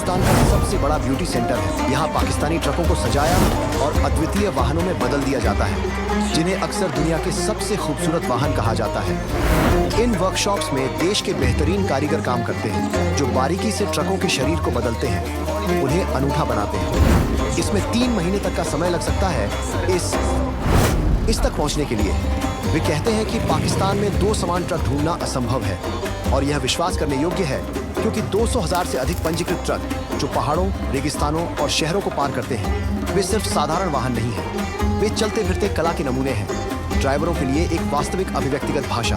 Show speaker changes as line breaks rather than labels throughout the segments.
पाकिस्तान का सबसे बड़ा ब्यूटी सेंटर है। यहाँ पाकिस्तानी ट्रकों को सजाया और अद्वितीय वाहनों में बदल दिया जाता है, जिन्हें अक्सर दुनिया के सबसे खूबसूरत वाहन कहा जाता है। इन वर्कशॉप्स में देश के बेहतरीन कारीगर काम करते हैं, जो बारीकी से ट्रकों के शरीर को बदलते हैं, उन्हें अनूठा बनाते हैं। इसमें 3 महीने तक का समय लग सकता है इस तक पहुंचने के लिए। वे कहते हैं कि पाकिस्तान में 2 समान ट्रक ढूंढना असंभव है, और यह विश्वास करने योग्य है क्योंकि 200,000 से अधिक पंजीकृत ट्रक जो पहाड़ों, रेगिस्तानों और शहरों को पार करते हैं, वे सिर्फ साधारण वाहन नहीं हैं। वे चलते फिरते कला के नमूने हैं, ड्राइवरों के लिए एक वास्तविक अभिव्यक्तिगत भाषा,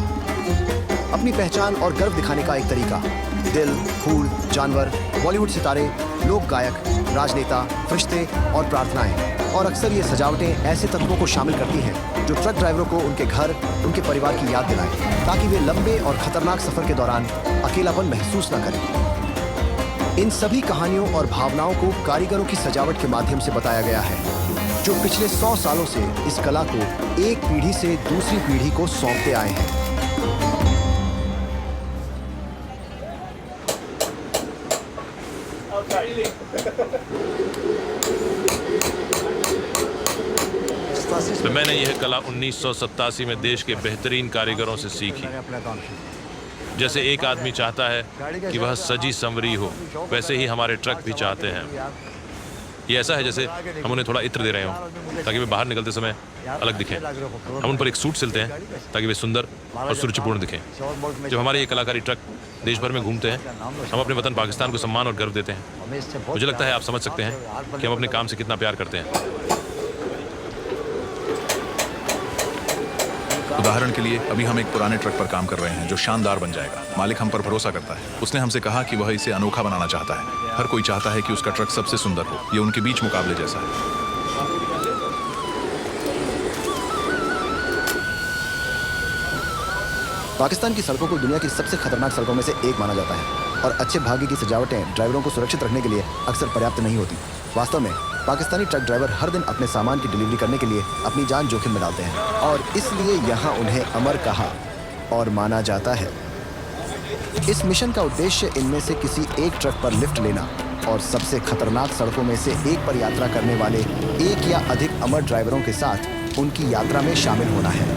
अपनी पहचान और गर्व दिखाने का एक तरीका। दिल, फूल, जानवर, बॉलीवुड सितारे, लोक गायक, राजनेता, फरिश्ते और प्रार्थनाएं, और अक्सर ये सजावटें ऐसे तत्वों को शामिल करती हैं जो ट्रक ड्राइवरों को उनके घर, उनके परिवार की याद दिलाएं, ताकि वे लंबे और खतरनाक सफर के दौरान अकेलापन महसूस न करें। इन सभी कहानियों और भावनाओं को कारीगरों की सजावट के माध्यम से बताया गया है, जो पिछले 100 सालों से इस कला को एक पीढ़ी से दूसरी पीढ़ी को सौंपते आए हैं।
तो मैंने यह कला 1987 में देश के बेहतरीन कारीगरों से सीखी। जैसे एक आदमी चाहता है कि वह सजी संवरी हो, वैसे ही हमारे ट्रक भी चाहते हैं। ये ऐसा है जैसे हम उन्हें थोड़ा इत्र दे रहे हों ताकि वे बाहर निकलते समय अलग दिखें। हम उन पर एक सूट सिलते हैं ताकि वे सुंदर और सुरुचिपूर्ण दिखें। जब हमारे ये कलाकारी ट्रक देश भर में घूमते हैं, हम अपने वतन पाकिस्तान को सम्मान और गर्व देते हैं। मुझे लगता है आप समझ सकते हैं कि हम अपने काम से कितना प्यार करते हैं।
उदाहरण के लिए अभी हम एक पुराने ट्रक पर काम कर रहे हैं जो शानदार बन जाएगा। मालिक हम पर भरोसा करता है। उसने हमसे कहा कि वह इसे अनोखा बनाना चाहता है। हर कोई चाहता है कि उसका ट्रक सबसे सुंदर हो। ये उनके बीच मुकाबले जैसा है।
पाकिस्तान की सड़कों को दुनिया की सबसे खतरनाक सड़कों में से एक माना जाता है, और अच्छे भाग्य की सजावटें ड्राइवरों को सुरक्षित रखने के लिए अक्सर पर्याप्त नहीं होती। वास्तव में पाकिस्तानी ट्रक ड्राइवर हर दिन अपने सामान की डिलीवरी करने के लिए अपनी जान जोखिम में डालते हैं, और इसलिए यहाँ उन्हें अमर कहा और माना जाता है। इस मिशन का उद्देश्य इनमें से किसी एक ट्रक पर लिफ्ट लेना और सबसे खतरनाक सड़कों में से एक पर यात्रा करने वाले एक या अधिक अमर ड्राइवरों के साथ उनकी यात्रा में शामिल होना है।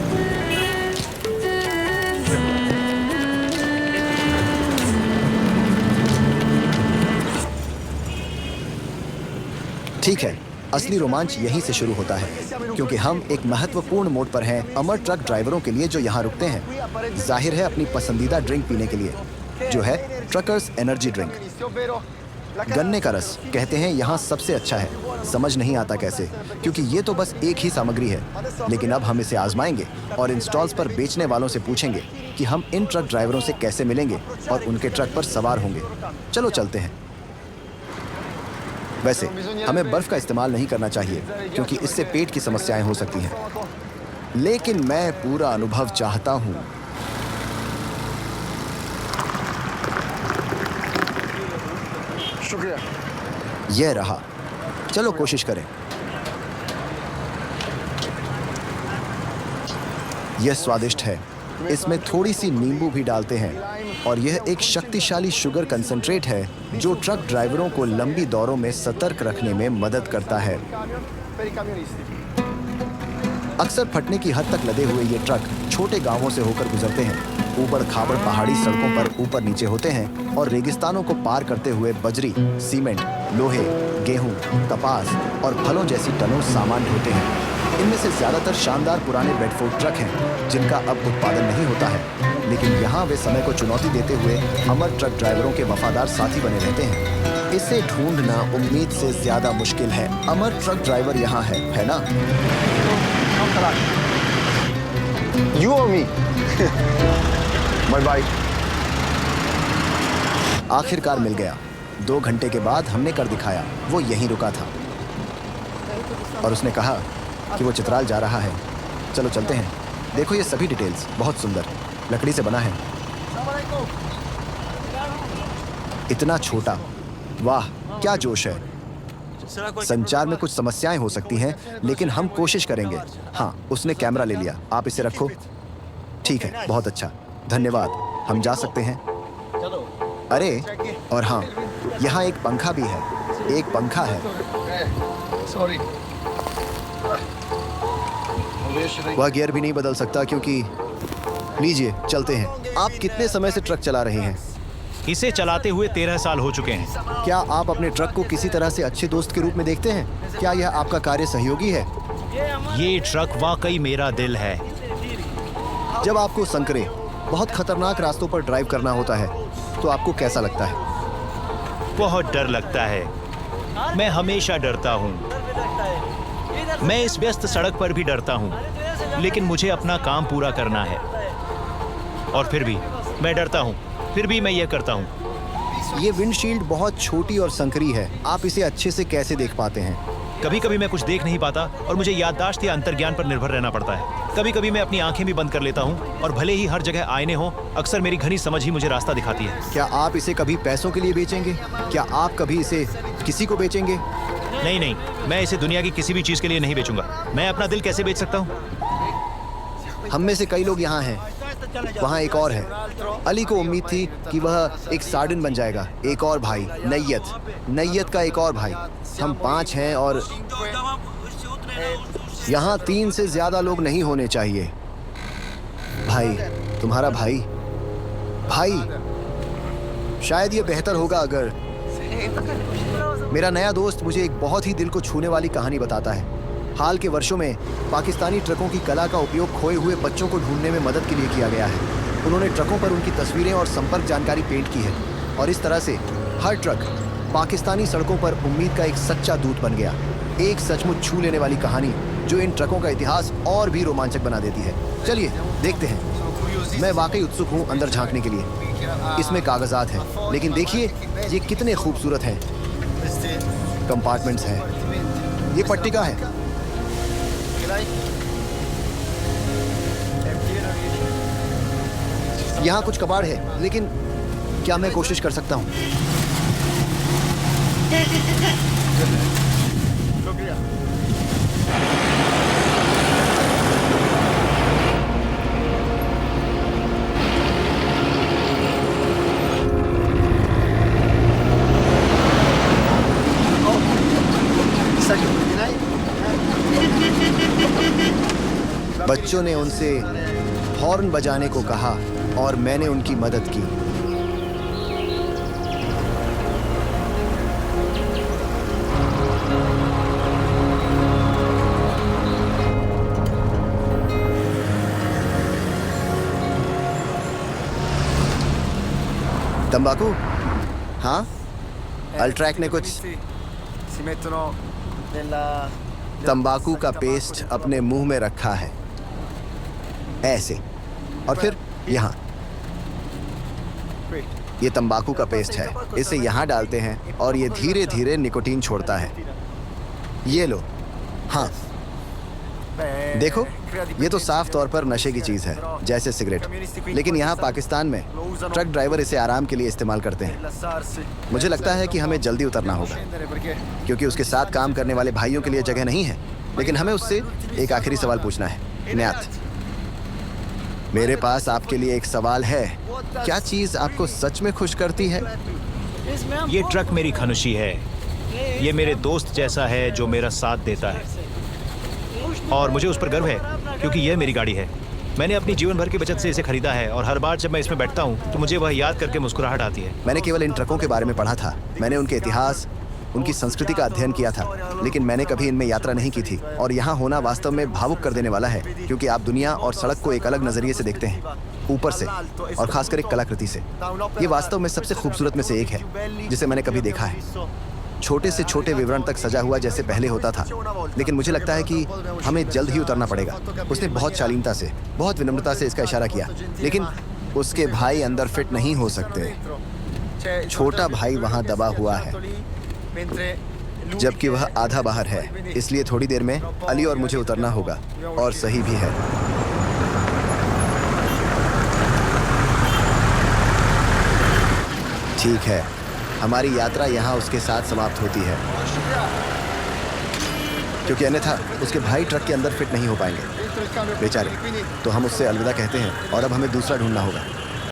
ठीक है, असली रोमांच यहीं से शुरू होता है, क्योंकि हम एक महत्वपूर्ण मोड़ पर हैं अमर ट्रक ड्राइवरों के लिए जो यहाँ रुकते हैं, जाहिर है अपनी पसंदीदा ड्रिंक पीने के लिए, जो है ट्रकर्स एनर्जी ड्रिंक। गन्ने का रस कहते हैं यहाँ सबसे अच्छा है। समझ नहीं आता कैसे, क्योंकि ये तो बस एक ही सामग्री है, लेकिन अब हम इसे आजमाएंगे और इन स्टॉल्स पर बेचने वालों से पूछेंगे कि हम इन ट्रक ड्राइवरों से कैसे मिलेंगे और उनके ट्रक पर सवार होंगे। चलो चलते हैं। वैसे हमें बर्फ का इस्तेमाल नहीं करना चाहिए, क्योंकि इससे पेट की समस्याएं हो सकती हैं, लेकिन मैं पूरा अनुभव चाहता हूं।
शुक्रिया।
यह रहा, चलो कोशिश करें। यह स्वादिष्ट है। इसमें थोड़ी सी नींबू भी डालते हैं, और यह एक शक्तिशाली शुगर कंसंट्रेट है जो ट्रक ड्राइवरों को लंबी दौरों में सतर्क रखने में मदद करता है। अक्सर फटने की हद तक लदे हुए ये ट्रक छोटे गांवों से होकर गुजरते हैं, ऊबड़ खाबड़ पहाड़ी सड़कों पर ऊपर नीचे होते हैं, और रेगिस्तानों को पार करते हुए बजरी, सीमेंट, लोहे, गेहूं, कपास और फलों जैसी टनों सामान ढोते हैं। इनमें से ज्यादातर शानदार पुराने बेडफोर्ड ट्रक हैं, जिनका अब उत्पादन नहीं होता है, लेकिन यहाँ वे समय को चुनौती देते हुए अमर ट्रक ड्राइवरों के वफादार साथी बने रहते हैं। इसे ढूंढना उम्मीद से ज्यादा मुश्किल है। अमर ट्रक ड्राइवर यहाँ है ना?
You or me? My bike.
आखिरकार मिल गया। 2 घंटे के बाद हमने कर दिखाया। वो यहीं रुका था और उसने कहा कि वो चित्राल जा रहा है। चलो चलते हैं। देखो ये सभी डिटेल्स बहुत सुंदर, लकड़ी से बना है। इतना छोटा, वाह क्या जोश है। संचार में कुछ समस्याएं हो सकती हैं, लेकिन हम कोशिश करेंगे। हाँ, उसने कैमरा ले लिया। आप इसे रखो। ठीक है, बहुत अच्छा, धन्यवाद। हम जा सकते हैं। अरे और हाँ, यहाँ एक पंखा भी है, एक पंखा है।
Sorry.
वह गियर भी नहीं बदल सकता क्योंकि लीजिए चलते हैं। आप कितने समय से ट्रक चला रहे हैं?
इसे चलाते हुए 13 साल हो चुके हैं।
क्या आप अपने ट्रक को किसी तरह से अच्छे दोस्त के रूप में देखते हैं? क्या यह आपका कार्य सहयोगी है?
ये ट्रक वाकई मेरा दिल है।
जब आपको संकरे बहुत खतरनाक रास्तों पर ड्राइव करना होता है तो आपको कैसा लगता है?
बहुत डर लगता है। मैं हमेशा डरता हूँ। मैं इस व्यस्त सड़क पर भी डरता हूँ, लेकिन मुझे अपना काम पूरा करना है। और फिर भी मैं डरता हूँ, फिर भी मैं ये करता हूँ।
ये विंडशील्ड बहुत छोटी और संकरी है। आप इसे अच्छे से कैसे देख पाते हैं?
कभी कभी मैं कुछ देख नहीं पाता और मुझे याददाश्त या अंतर्ज्ञान पर निर्भर रहना पड़ता है। कभी कभी मैं अपनी आंखें भी बंद कर लेता हूँ और भले ही हर जगह आईने हों, अक्सर मेरी घनी समझ ही मुझे रास्ता दिखाती है।
क्या आप इसे कभी पैसों के लिए बेचेंगे? क्या आप कभी इसे किसी को बेचेंगे?
नहीं नहीं, मैं इसे दुनिया की किसी भी चीज के लिए नहीं बेचूंगा। मैं अपना दिल कैसे बेच सकता हूँ?
हम में से कई लोग यहाँ हैं। वहाँ एक और है। अली को उम्मीद थी कि वह एक सार्डिन बन जाएगा। एक और भाई नैयत का एक और भाई। हम 5 हैं और यहाँ 3 से ज्यादा लोग नहीं होने चाहिए। भाई, तुम्हारा भाई शायद ये बेहतर होगा अगर मेरा नया दोस्त मुझे एक बहुत ही दिल को छूने वाली कहानी बताता है। हाल के वर्षों में पाकिस्तानी ट्रकों की कला का उपयोग खोए हुए बच्चों को ढूंढने में मदद के लिए किया गया है। उन्होंने ट्रकों पर उनकी तस्वीरें और संपर्क जानकारी पेंट की है और इस तरह से हर ट्रक पाकिस्तानी सड़कों पर उम्मीद का एक सच्चा दूत बन गया। एक सचमुच छू लेने वाली कहानी जो इन ट्रकों का इतिहास और भी रोमांचक बना देती है। चलिए देखते हैं। मैं वाकई उत्सुक हूँ अंदर झांकने के लिए। इसमें कागजात हैं, लेकिन देखिए ये कितने खूबसूरत हैं। कंपार्टमेंट्स हैं। ये पट्टिका है। यहाँ कुछ कबाड़ है, लेकिन क्या मैं कोशिश कर सकता हूँ? बच्चों ने उनसे हॉर्न बजाने को कहा और मैंने उनकी मदद की। तंबाकू? हाँ, अल्ट्रैक ने कुछ तंबाकू का पेस्ट अपने मुंह में रखा है, ऐसे, और फिर यहाँ। ये तंबाकू का पेस्ट है। इसे यहाँ डालते हैं और ये धीरे धीरे निकोटीन छोड़ता है। ये लो। हाँ, देखो, ये तो साफ तौर पर नशे की चीज़ है, जैसे सिगरेट। लेकिन यहाँ पाकिस्तान में ट्रक ड्राइवर इसे आराम के लिए इस्तेमाल करते हैं। मुझे लगता है कि हमें जल्दी उतरना होगा, क्योंकि उसके साथ काम करने वाले भाइयों के लिए जगह नहीं है। लेकिन हमें उससे एक आखिरी सवाल पूछना है। न्यात, मेरे पास आपके लिए एक सवाल है। क्या चीज़ आपको सच में खुश करती है?
ये ट्रक मेरी खनुशी है। ये मेरे दोस्त जैसा है जो मेरा साथ देता है, और मुझे उस पर गर्व है क्योंकि यह मेरी गाड़ी है। मैंने अपनी जीवन भर की बचत से इसे खरीदा है और हर बार जब मैं इसमें बैठता हूँ तो मुझे वह याद करके मुस्कुराहट आती है।
मैंने केवल इन ट्रकों के बारे में पढ़ा था। मैंने उनके इतिहास, उनकी संस्कृति का अध्ययन किया था, लेकिन मैंने कभी इनमें यात्रा नहीं की थी। और यहाँ होना वास्तव में भावुक कर देने वाला है, क्योंकि आप दुनिया और सड़क को एक अलग नज़रिए से देखते हैं, ऊपर से, और खासकर एक कलाकृति से। ये वास्तव में सबसे खूबसूरत में से एक है जिसे मैंने कभी देखा है। छोटे से छोटे विवरण तक सजा हुआ जैसे पहले होता था। लेकिन मुझे लगता है कि हमें जल्द ही उतरना पड़ेगा। उसने बहुत शालीनता से, बहुत विनम्रता से इसका इशारा किया, लेकिन उसके भाई अंदर फिट नहीं हो सकते। छोटा भाई वहाँ दबा हुआ है, जबकि वह आधा बाहर है। इसलिए थोड़ी देर में अली और मुझे उतरना होगा, और सही भी है। ठीक है, हमारी यात्रा यहाँ उसके साथ समाप्त होती है, क्योंकि अन्यथा उसके भाई ट्रक के अंदर फिट नहीं हो पाएंगे, बेचारे। तो हम उससे अलविदा कहते हैं और अब हमें दूसरा ढूंढना होगा।